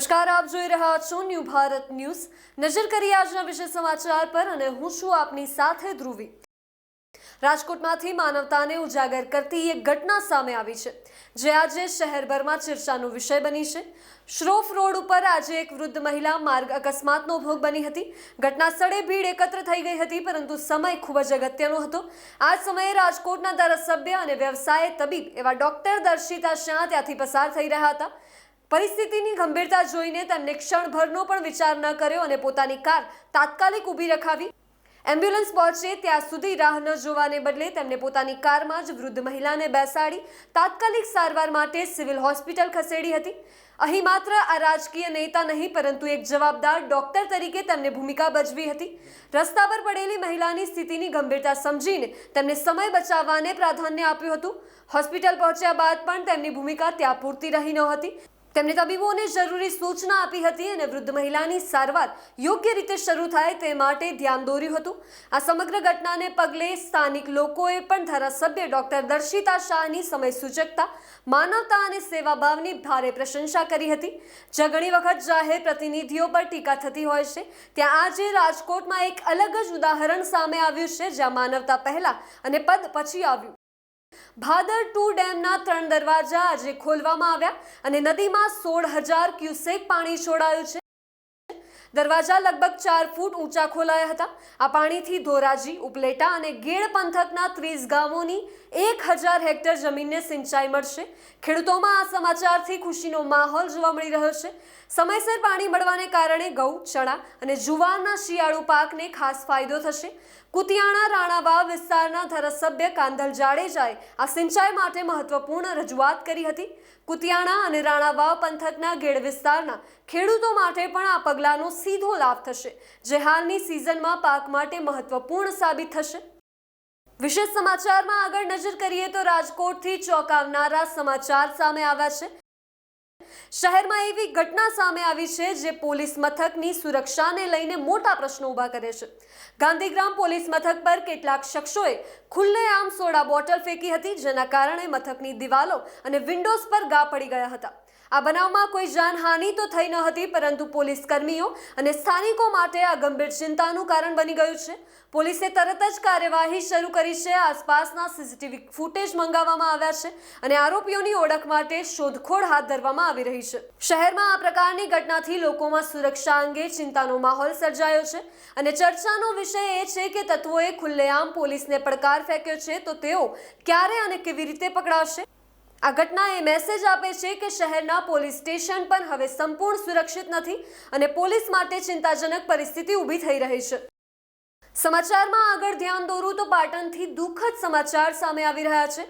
નમસ્કાર, આપ જોઈ રહ્યા છો ન્યૂ ભારત ન્યૂઝ। નજર કરીએ આજના વિશેષ સમાચાર પર અને હું છું આપની સાથે ધ્રુવી। રાજકોટમાંથી માનવતાને ઉજાગર કરતી એક ઘટના સામે આવી છે, જે આજે શહેરભરમાં ચર્ચાનો વિષય બની છે। શ્રોફ રોડ ઉપર આજે એક વૃદ્ધ મહિલા માર્ગ અકસ્માતનો ભોગ બની હતી। ઘટના સ્થળે ભીડ એકત્ર થઈ ગઈ હતી, પરંતુ સમય ખૂબ જ અગત્યનો હતો। આ સમયે રાજકોટના ધારાસભ્ય અને વ્યવસાય તબીબ એવા ડોક્ટર દર્શિતા શાહ ત્યાંથી પસાર થઈ રહ્યા હતા। પરિસ્થિતિની ગંભીરતા જોઈને તેમણે ક્ષણભરનો પણ વિચાર ન કર્યો અને પોતાની કાર તાત્કાલિક ઊભી રખાવી। એમ્બ્યુલન્સ પહોંચે ત્યાં સુધી રાહ ન જોવાને બદલે તેમણે પોતાની કારમાં જ વૃદ્ધ મહિલાને બેસાડી તાત્કાલિક સારવાર માટે સિવિલ હોસ્પિટલ ખસેડી હતી। અહીં માત્ર આ રાજકીય નેતા નહીં, પરંતુ એક જવાબદાર ડોક્ટર તરીકે તેમણે ભૂમિકા ભજવી હતી। રસ્તા પર પડેલી મહિલાની સ્થિતિની ગંભીરતા સમજીને તેમણે સમય બચાવવાને પ્રાધાન્ય આપ્યું હતું। હોસ્પિટલ પહોંચ્યા બાદ પણ તેમની ભૂમિકા ત્યાં પૂરતી રહી નહોતી। તેમણે તબીબોને જરૂરી સૂચના આપી હતી અને વૃદ્ધ મહિલાની સારવાર યોગ્ય રીતે શરૂ થાય તે માટે ધ્યાન દોર્યું હતું। આ સમગ્ર ઘટનાને પગલે સ્થાનિક લોકોએ પણ ધારાસભ્ય ડોક્ટર દર્શિતા શાહની સમય સૂચકતા, માનવતા અને સેવાભાવની ભારે પ્રશંસા કરી હતી। જ્યાં ઘણી વખત જાહેર પ્રતિનિધિઓ પર ટીકા થતી હોય છે, ત્યાં આજે રાજકોટમાં એક અલગ જ ઉદાહરણ સામે આવ્યું છે, જ્યાં માનવતા પહેલા અને પદ પછી આવ્યું। ભાદર 2 ડેમના 3 દરવાજા આજે ખોલવામાં આવ્યા અને નદીમાં 16,000 ક્યુસેક પાણી છોડાયું છે। દરવાજા લગભગ 4 ફૂટ ઊંચા ખોલાયા હતા। આ પાણીથી ધોરાજી, ઉપલેટા અને ગેડ પંથકના 30 ગામોની 1,000 હેક્ટર જમીનને સિંચાઈ મળશે। ખેડૂતોમાં આ સમાચારથી ખુશીનો માહોલ જોવા મળી રહ્યો છે। સમયસર પાણી મળવાને કારણે ઘઉં, ચણા અને જુવારના શિયાળુ પાકને ખાસ ફાયદો થશે। કુતિયાણા રાણાવાવ વિસ્તારના ધારાસભ્ય કાંધલ જાડેજાએ આ સિંચાઈ માટે મહત્વપૂર્ણ રજૂઆત કરી હતી। કુતિયાણા અને રાણાવાવ પંથકના ગેડ વિસ્તારના ખેડૂતો માટે પણ આ પગલાંનો સીધો લાભ થશે, જે હાલની સિઝનમાં પાક માટે મહત્વપૂર્ણ સાબિત થશે। વિશેષ સમાચારમાં આગળ નજર કરીએ તો રાજકોટથી ચોંકાવનારા સમાચાર સામે આવ્યા છે। શહેરમાં એવી ઘટના સામે આવી છે, જે પોલીસ મથકની સુરક્ષાને લઈને મોટા પ્રશ્નો ઊભા કરે છે। ગાંધીગ્રામ પોલીસ મથક પર કેટલાક શખ્સોએ ખુલ્લેઆમ સોડા બોટલ ફેંકી હતી, જેના કારણે મથકની દિવાલો અને વિન્ડોઝ પર ઘા પડી ગયા હતા। આ બનાવમાં કોઈ જાનહાનિ તો થઈ ન હતી, પરંતુ પોલીસ કર્મીઓ અને સ્થાનિકો માટે આ ગંભીર ચિંતાનું કારણ બની ગયું છે। પોલીસે તરત જ કાર્યવાહી શરૂ કરી છે। આસપાસના સીસીટીવી ફૂટેજ મંગાવવામાં આવ્યા છે અને આરોપીઓની ઓળખ માટે શોધખોળ હાથ ધરવામાં આવી રહી છે। શહેરમાં આ પ્રકારની ઘટનાથી લોકોમાં સુરક્ષા અંગે ચિંતાનો માહોલ સર્જાયો છે અને ચર્ચાનો વિષય એ છે કે તત્વોએ ખુલ્લેઆમ પોલીસને પડકાર ફેંક્યો છે, તો તેઓ ક્યારે અને કેવી રીતે પકડાશે? આ ઘટના એ મેસેજ આપે છે કે શહેરના પોલીસ સ્ટેશન પણ હવે સંપૂર્ણ સુરક્ષિત નથી અને પોલીસ માટે ચિંતાજનક પરિસ્થિતિ ઊભી થઈ રહી છે। સમાચારમાં આગળ ધ્યાન દોરું તો પાટણથી દુઃખદ સમાચાર સામે આવી રહ્યા છે।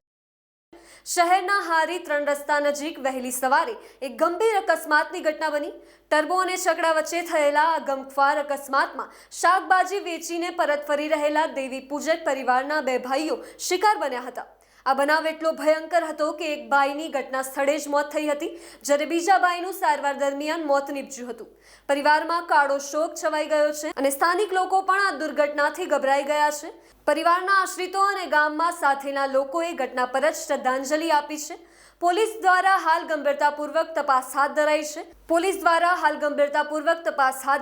શહેરના હારી 3 રસ્તા નજીક વહેલી સવારે એક ગંભીર અકસ્માતની ઘટના બની। ટર્બો અને છકડા વચ્ચે થયેલા આ ગમખ્વાર અકસ્માતમાં શાકભાજી વેચીને પરત ફરી રહેલા દેવી પૂજક પરિવારના 2 ભાઈઓ શિકાર બન્યા હતા। આ બનાવ એટલો ભયંકર હતો કે એક ભાઈની ઘટના સ્થળે જ મોત થઈ હતી, જ્યારે બીજા ભાઈનું સારવાર દરમિયાન મોત નીપજ્યું હતું। પરિવારમાં કાળો શોક છવાઈ ગયો છે અને સ્થાનિક લોકો પણ આ દુર્ઘટનાથી ગભરાઈ ગયા છે। પરિવારના આશ્રિતો અને ગામમાં સાથેના લોકોએ ઘટના પર જ શ્રદ્ધાંજલિ આપી છે। પોલીસ દ્વારા હાલ ગંભીરતાપૂર્વક તપાસ હાથ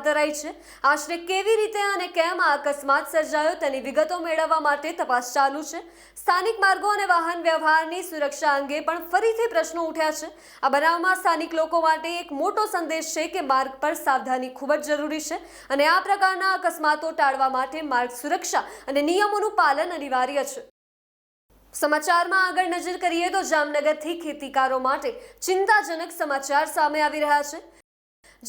ધરાઈ છે। આશરે કેવી રીતે અને કેમ આ અકસ્માત સર્જાયો તેની વિગતો મેળવવા માટે તપાસ ચાલુ છે। સ્થાનિક માર્ગો અને વાહન વ્યવહારની સુરક્ષા અંગે પણ ફરીથી પ્રશ્નો ઉઠ્યા છે। આ બનાવમાં સ્થાનિક લોકો માટે એક મોટો સંદેશ છે કે માર્ગ પર સાવધાની ખૂબ જ જરૂરી છે અને આ પ્રકારના અકસ્માતો ટાળવા માટે માર્ગ સુરક્ષા અને નિયમોનું પાલન અનિવાર્ય છે। સમાચારમાં આગળ નજર કરીએ તો જામનગરથી ખેતીકારો માટે ચિંતાજનક સમાચાર સામે આવી રહ્યા છે।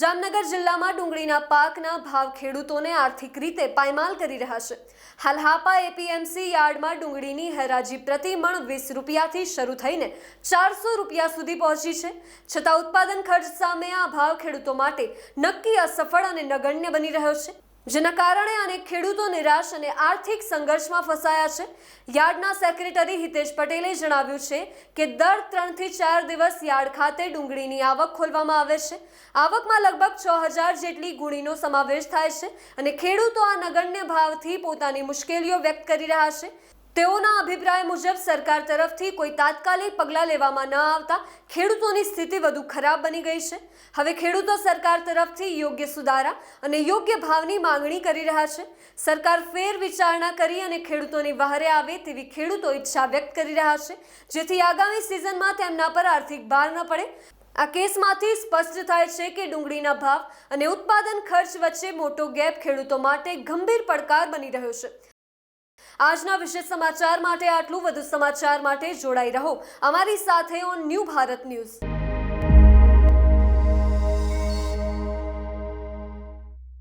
જામનગર જિલ્લામાં ડુંગળીના પાકના ભાવ ખેડૂતોને આર્થિક રીતે પાયમાલ કરી રહ્યા છે। હાલ હાપા એપીએમસી યાર્ડમાં ડુંગળીની હરાજી પ્રતિ મણ 20 રૂપિયાથી શરૂ થઈને 400 રૂપિયા સુધી પહોંચી છે। છતાં ઉત્પાદન ખર્ચ સામે આ ભાવ ખેડૂતો માટે નક્કી અસફળ અને નગણ્ય બની રહ્યો છે, જેના કારણે અનેક ખેડૂતો નિરાશ અને આર્થિક સંઘર્ષમાં ફસાયા છે। યાર્ડના સેક્રેટરી હિતેશ પટેલે જણાવ્યું છે કે દર 3 થી 4 દિવસ યાર્ડ ખાતે ડુંગળીની આવક ખોલવામાં આવે છે। આવકમાં લગભગ 6,000 જેટલી ગુણીનો સમાવેશ થાય છે અને ખેડૂતો આ નગણ્ય ભાવથી પોતાની મુશ્કેલીઓ વ્યક્ત કરી રહ્યા છે। તેઓના અભિપ્રાય મુજબ સરકાર તરફથી કોઈ તાત્કાલિક પગલાં લેવામાં ન આવતા ખેડૂતોની સ્થિતિ વધુ ખરાબ બની ગઈ છે। હવે ખેડૂતો સરકાર તરફથી યોગ્ય સુધારા અને યોગ્ય ભાવની માંગણી કરી રહ્યા છે। સરકાર ફેર વિચારણા કરી અને ખેડૂતોની વહારે આવે તેવી ખેડૂતો ઈચ્છા વ્યક્ત કરી રહ્યા છે, જેથી આગામી સિઝનમાં તેમના પર આર્થિક ભાર ન પડે। આ કેસમાંથી સ્પષ્ટ થાય છે કે ડુંગળીના ભાવ અને ઉત્પાદન ખર્ચ વચ્ચે મોટો ગેપ ખેડૂતો માટે ગંભીર પડકાર બની રહ્યો છે। આજના વિશેષ સમાચાર માટે આટલું। વધુ સમાચાર માટે જોડાઈ રહો અમારી સાથે ઓન ન્યૂ ભારત ન્યૂઝ।